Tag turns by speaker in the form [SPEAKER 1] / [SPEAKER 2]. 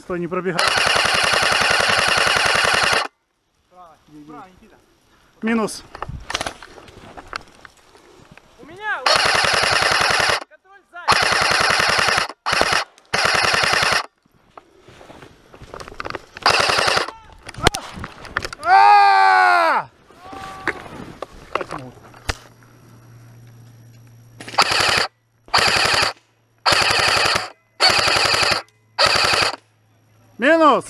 [SPEAKER 1] Стой, не пробегай.
[SPEAKER 2] Справа, Никита.
[SPEAKER 1] Минус.
[SPEAKER 2] У меня! Контроль сзади!
[SPEAKER 1] Минус.